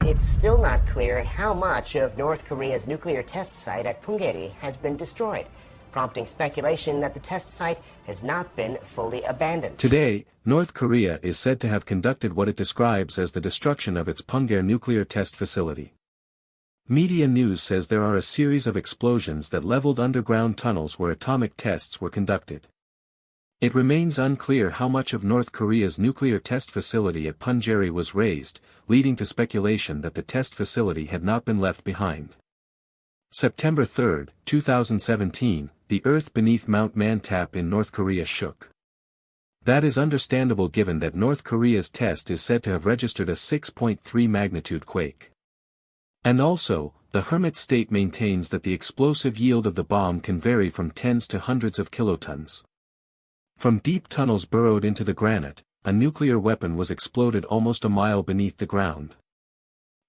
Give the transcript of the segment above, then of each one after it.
It's still not clear how much of North Korea's nuclear test site at Punggye-ri has been destroyed, prompting speculation that the test site has not been fully abandoned. Today, North Korea is said to have conducted what it describes as the destruction of its Punggye nuclear test facility. Media news says there are a series of explosions that leveled underground tunnels where atomic tests were conducted. It remains unclear how much of North Korea's nuclear test facility at Punggye-ri was razed, leading to speculation that the test facility had not been left behind. September 3, 2017, the earth beneath Mount Mantap in North Korea shook. That is understandable given that North Korea's test is said to have registered a 6.3 magnitude quake. And also, the Hermit state maintains that the explosive yield of the bomb can vary from tens to hundreds of kilotons. From deep tunnels burrowed into the granite, a nuclear weapon was exploded almost a mile beneath the ground.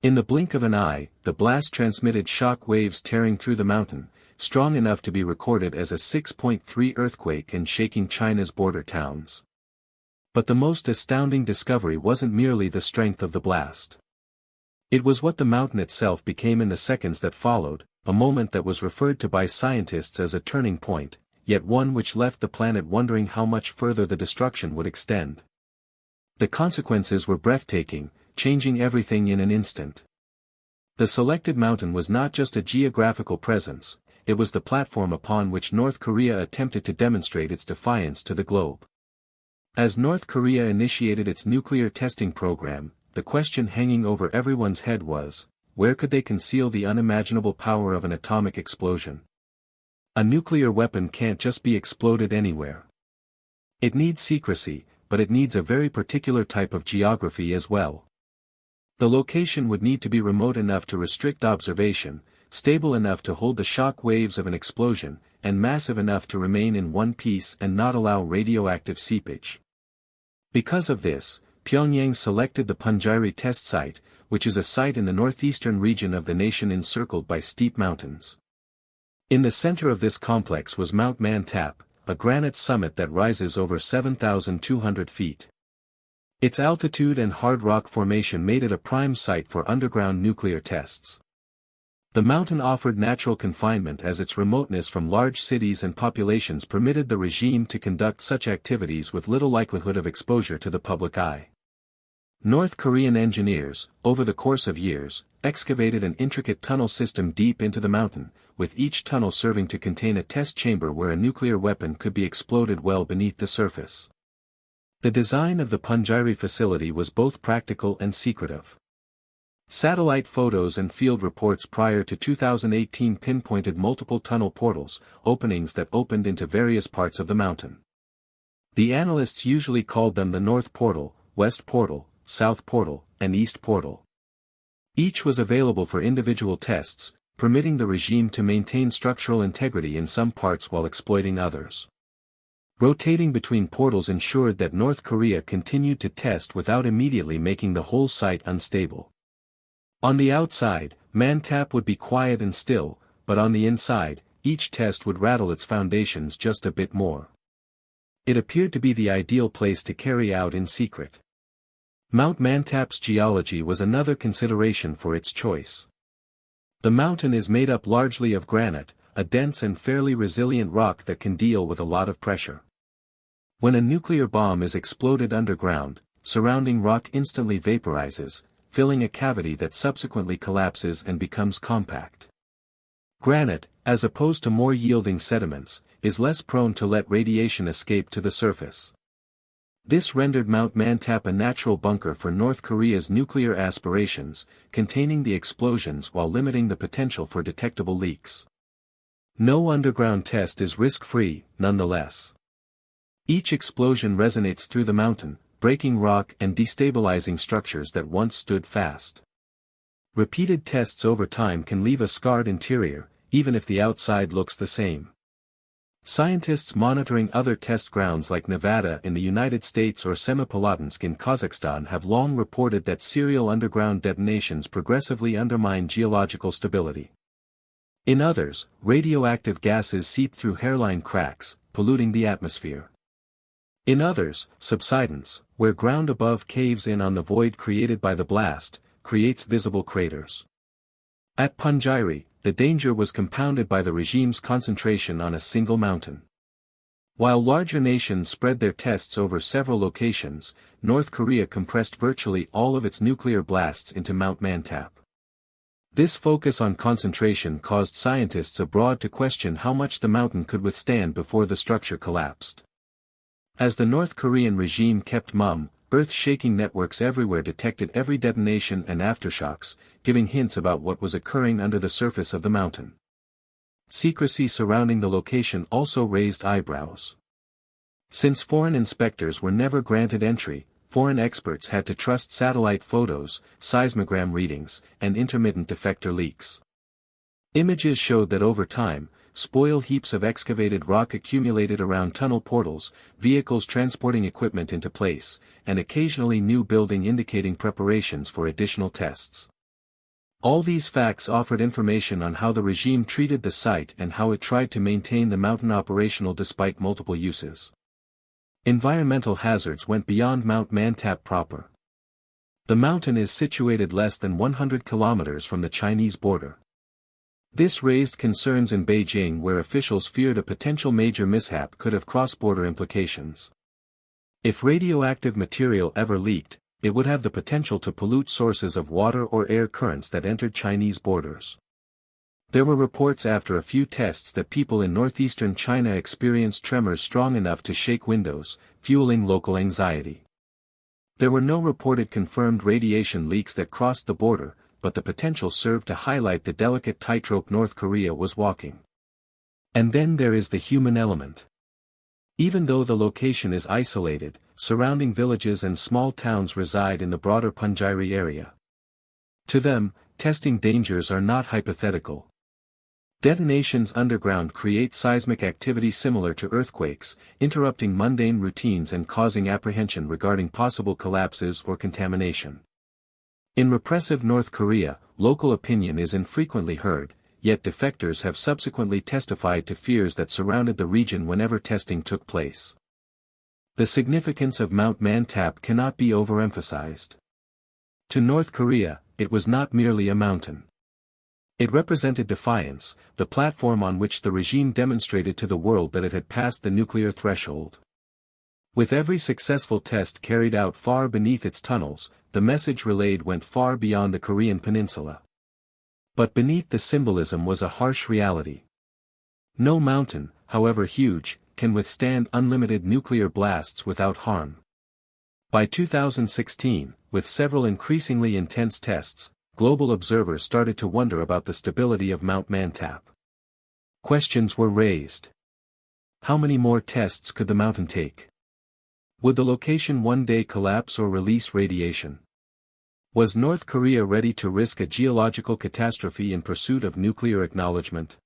In the blink of an eye, the blast transmitted shock waves tearing through the mountain, strong enough to be recorded as a 6.3 earthquake and shaking China's border towns. But the most astounding discovery wasn't merely the strength of the blast. It was what the mountain itself became in the seconds that followed, a moment that was referred to by scientists as a turning point, yet one which left the planet wondering how much further the destruction would extend. The consequences were breathtaking, changing everything in an instant. The selected mountain was not just a geographical presence, it was the platform upon which North Korea attempted to demonstrate its defiance to the globe. As North Korea initiated its nuclear testing program, the question hanging over everyone's head was, where could they conceal the unimaginable power of an atomic explosion? A nuclear weapon can't just be exploded anywhere. It needs secrecy, but it needs a very particular type of geography as well. The location would need to be remote enough to restrict observation, stable enough to hold the shock waves of an explosion, and massive enough to remain in one piece and not allow radioactive seepage. Because of this, Pyongyang selected the Punggye-ri test site, which is a site in the northeastern region of the nation encircled by steep mountains. In the center of this complex was Mount Mantap, a granite summit that rises over 7,200 feet. Its altitude and hard rock formation made it a prime site for underground nuclear tests. The mountain offered natural confinement as its remoteness from large cities and populations permitted the regime to conduct such activities with little likelihood of exposure to the public eye. North Korean engineers, over the course of years, excavated an intricate tunnel system deep into the mountain, with each tunnel serving to contain a test chamber where a nuclear weapon could be exploded well beneath the surface. The design of the Punggye-ri facility was both practical and secretive. Satellite photos and field reports prior to 2018 pinpointed multiple tunnel portals, openings that opened into various parts of the mountain. The analysts usually called them the North Portal, West Portal, South Portal, and East Portal. Each was available for individual tests, permitting the regime to maintain structural integrity in some parts while exploiting others. Rotating between portals ensured that North Korea continued to test without immediately making the whole site unstable. On the outside, Mantap would be quiet and still, but on the inside, each test would rattle its foundations just a bit more. It appeared to be the ideal place to carry out in secret. Mount Mantap's geology was another consideration for its choice. The mountain is made up largely of granite, a dense and fairly resilient rock that can deal with a lot of pressure. When a nuclear bomb is exploded underground, surrounding rock instantly vaporizes, filling a cavity that subsequently collapses and becomes compact. Granite, as opposed to more yielding sediments, is less prone to let radiation escape to the surface. This rendered Mount Mantap a natural bunker for North Korea's nuclear aspirations, containing the explosions while limiting the potential for detectable leaks. No underground test is risk-free, nonetheless. Each explosion resonates through the mountain, breaking rock and destabilizing structures that once stood fast. Repeated tests over time can leave a scarred interior, even if the outside looks the same. Scientists monitoring other test grounds like Nevada in the United States or Semipalatinsk in Kazakhstan have long reported that serial underground detonations progressively undermine geological stability. In others, radioactive gases seep through hairline cracks, polluting the atmosphere. In others, subsidence, where ground above caves in on the void created by the blast, creates visible craters. At Punggye-ri, the danger was compounded by the regime's concentration on a single mountain. While larger nations spread their tests over several locations, North Korea compressed virtually all of its nuclear blasts into Mount Mantap. This focus on concentration caused scientists abroad to question how much the mountain could withstand before the structure collapsed. As the North Korean regime kept mum, earth-shaking networks everywhere detected every detonation and aftershocks, giving hints about what was occurring under the surface of the mountain. Secrecy surrounding the location also raised eyebrows. Since foreign inspectors were never granted entry, foreign experts had to trust satellite photos, seismogram readings, and intermittent defector leaks. Images showed that over time, spoil heaps of excavated rock accumulated around tunnel portals, vehicles transporting equipment into place, and occasionally new building indicating preparations for additional tests. All these facts offered information on how the regime treated the site and how it tried to maintain the mountain operational despite multiple uses. Environmental hazards went beyond Mount Mantap proper. The mountain is situated less than 100 kilometers from the Chinese border. This raised concerns in Beijing, where officials feared a potential major mishap could have cross-border implications. If radioactive material ever leaked, it would have the potential to pollute sources of water or air currents that entered Chinese borders. There were reports after a few tests that people in northeastern China experienced tremors strong enough to shake windows, fueling local anxiety. There were no reported confirmed radiation leaks that crossed the border, but the potential served to highlight the delicate tightrope North Korea was walking. And then there is the human element. Even though the location is isolated, surrounding villages and small towns reside in the broader Punggye-ri area. To them, testing dangers are not hypothetical. Detonations underground create seismic activity similar to earthquakes, interrupting mundane routines and causing apprehension regarding possible collapses or contamination. In repressive North Korea, local opinion is infrequently heard, yet defectors have subsequently testified to fears that surrounded the region whenever testing took place. The significance of Mount Mantap cannot be overemphasized. To North Korea, it was not merely a mountain. It represented defiance, the platform on which the regime demonstrated to the world that it had passed the nuclear threshold. With every successful test carried out far beneath its tunnels, the message relayed went far beyond the Korean peninsula. But beneath the symbolism was a harsh reality. No mountain, however huge, can withstand unlimited nuclear blasts without harm. By 2016, with several increasingly intense tests, global observers started to wonder about the stability of Mount Mantap. Questions were raised. How many more tests could the mountain take? Would the location one day collapse or release radiation? Was North Korea ready to risk a geological catastrophe in pursuit of nuclear acknowledgement?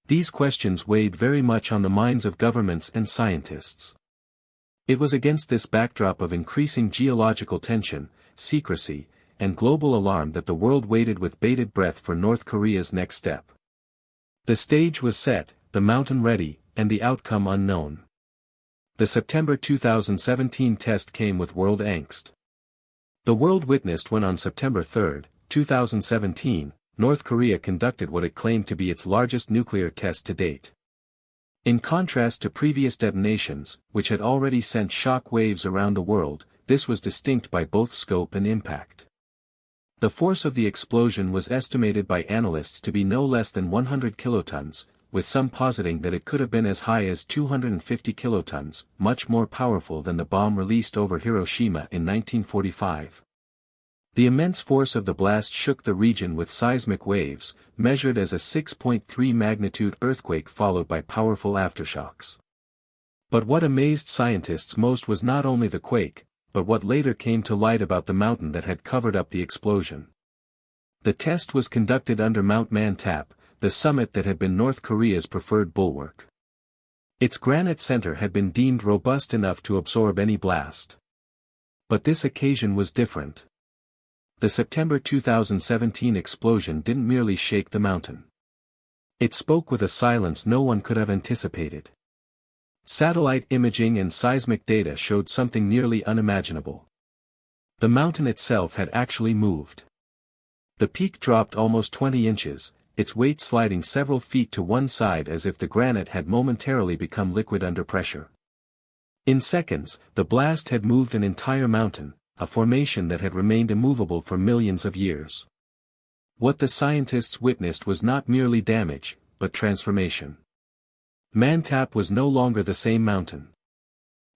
These questions weighed very much on the minds of governments and scientists. It was against this backdrop of increasing geological tension, secrecy, and global alarm that the world waited with bated breath for North Korea's next step. The stage was set, the mountain ready, and the outcome unknown. The September 2017 test came with world angst. The world witnessed when on September 3, 2017, North Korea conducted what it claimed to be its largest nuclear test to date. In contrast to previous detonations, which had already sent shock waves around the world, this was distinct by both scope and impact. The force of the explosion was estimated by analysts to be no less than 100 kilotons, with some positing that it could have been as high as 250 kilotons, much more powerful than the bomb released over Hiroshima in 1945. The immense force of the blast shook the region with seismic waves, measured as a 6.3 magnitude earthquake followed by powerful aftershocks. But what amazed scientists most was not only the quake, but what later came to light about the mountain that had covered up the explosion. The test was conducted under Mount Mantap, the summit that had been North Korea's preferred bulwark. Its granite center had been deemed robust enough to absorb any blast. But this occasion was different. The September 2017 explosion didn't merely shake the mountain. It spoke with a silence no one could have anticipated. Satellite imaging and seismic data showed something nearly unimaginable. The mountain itself had actually moved. The peak dropped almost 20 inches, its weight sliding several feet to one side as if the granite had momentarily become liquid under pressure. In seconds, the blast had moved an entire mountain, a formation that had remained immovable for millions of years. What the scientists witnessed was not merely damage, but transformation. Mantap was no longer the same mountain.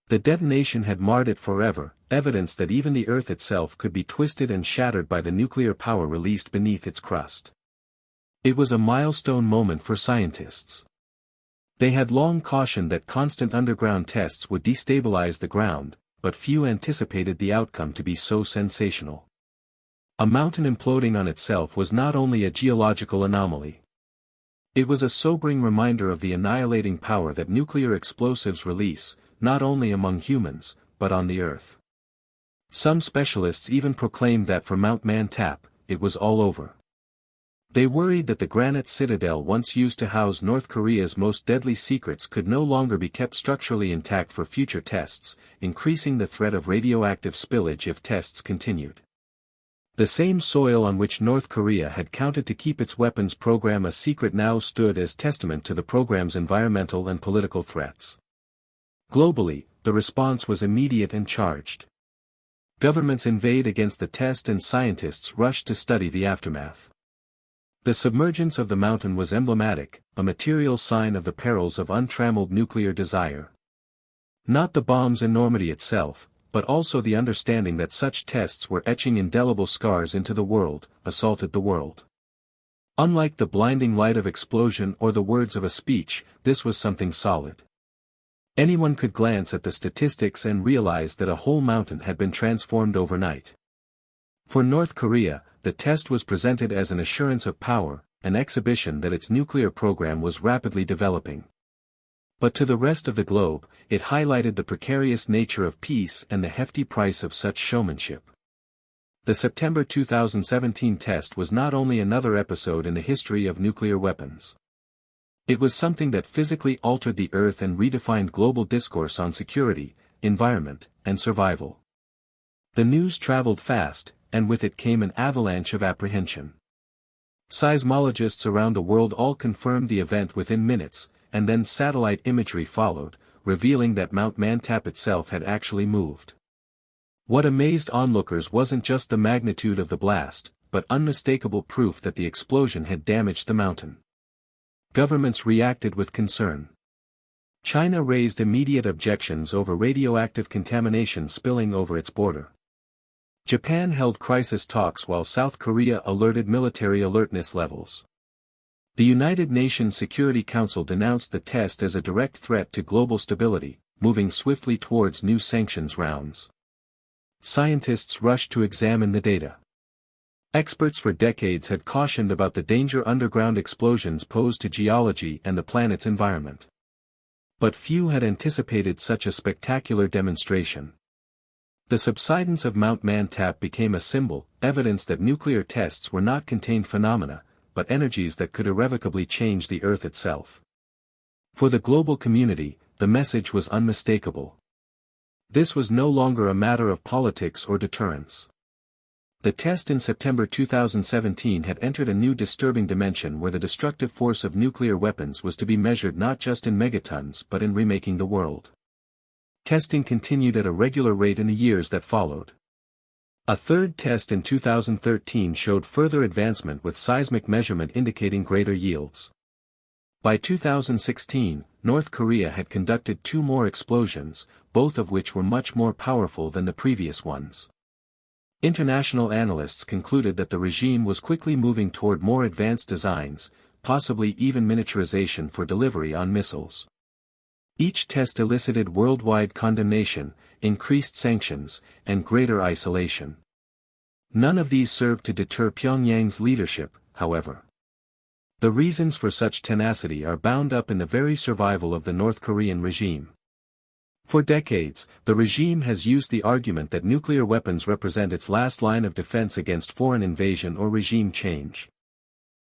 The detonation had marred it forever, evidence that even the Earth itself could be twisted and shattered by the nuclear power released beneath its crust. It was a milestone moment for scientists. They had long cautioned that constant underground tests would destabilize the ground, but few anticipated the outcome to be so sensational. A mountain imploding on itself was not only a geological anomaly. It was a sobering reminder of the annihilating power that nuclear explosives release, not only among humans, but on the Earth. Some specialists even proclaimed that for Mount Mantap, it was all over. They worried that the granite citadel once used to house North Korea's most deadly secrets could no longer be kept structurally intact for future tests, increasing the threat of radioactive spillage if tests continued. The same soil on which North Korea had counted to keep its weapons program a secret now stood as testament to the program's environmental and political threats. Globally, the response was immediate and charged. Governments inveighed against the test and scientists rushed to study the aftermath. The submergence of the mountain was emblematic, a material sign of the perils of untrammeled nuclear desire. Not the bomb's enormity itself, but also the understanding that such tests were etching indelible scars into the world, assaulted the world. Unlike the blinding light of explosion or the words of a speech, this was something solid. Anyone could glance at the statistics and realize that a whole mountain had been transformed overnight. For North Korea, the test was presented as an assurance of power, an exhibition that its nuclear program was rapidly developing. But to the rest of the globe, it highlighted the precarious nature of peace and the hefty price of such showmanship. The September 2017 test was not only another episode in the history of nuclear weapons. It was something that physically altered the Earth and redefined global discourse on security, environment, and survival. The news traveled fast, and with it came an avalanche of apprehension. Seismologists around the world all confirmed the event within minutes, and then satellite imagery followed, revealing that Mount Mantap itself had actually moved. What amazed onlookers wasn't just the magnitude of the blast, but unmistakable proof that the explosion had damaged the mountain. Governments reacted with concern. China raised immediate objections over radioactive contamination spilling over its border. Japan held crisis talks while South Korea alerted military alertness levels. The United Nations Security Council denounced the test as a direct threat to global stability, moving swiftly towards new sanctions rounds. Scientists rushed to examine the data. Experts for decades had cautioned about the danger underground explosions pose to geology and the planet's environment. But few had anticipated such a spectacular demonstration. The subsidence of Mount Mantap became a symbol, evidence that nuclear tests were not contained phenomena, but energies that could irrevocably change the Earth itself. For the global community, the message was unmistakable. This was no longer a matter of politics or deterrence. The test in September 2017 had entered a new disturbing dimension where the destructive force of nuclear weapons was to be measured not just in megatons but in remaking the world. Testing continued at a regular rate in the years that followed. A third test in 2013 showed further advancement with seismic measurement indicating greater yields. By 2016, North Korea had conducted 2 more explosions, both of which were much more powerful than the previous ones. International analysts concluded that the regime was quickly moving toward more advanced designs, possibly even miniaturization for delivery on missiles. Each test elicited worldwide condemnation, increased sanctions, and greater isolation. None of these served to deter Pyongyang's leadership, however. The reasons for such tenacity are bound up in the very survival of the North Korean regime. For decades, the regime has used the argument that nuclear weapons represent its last line of defense against foreign invasion or regime change.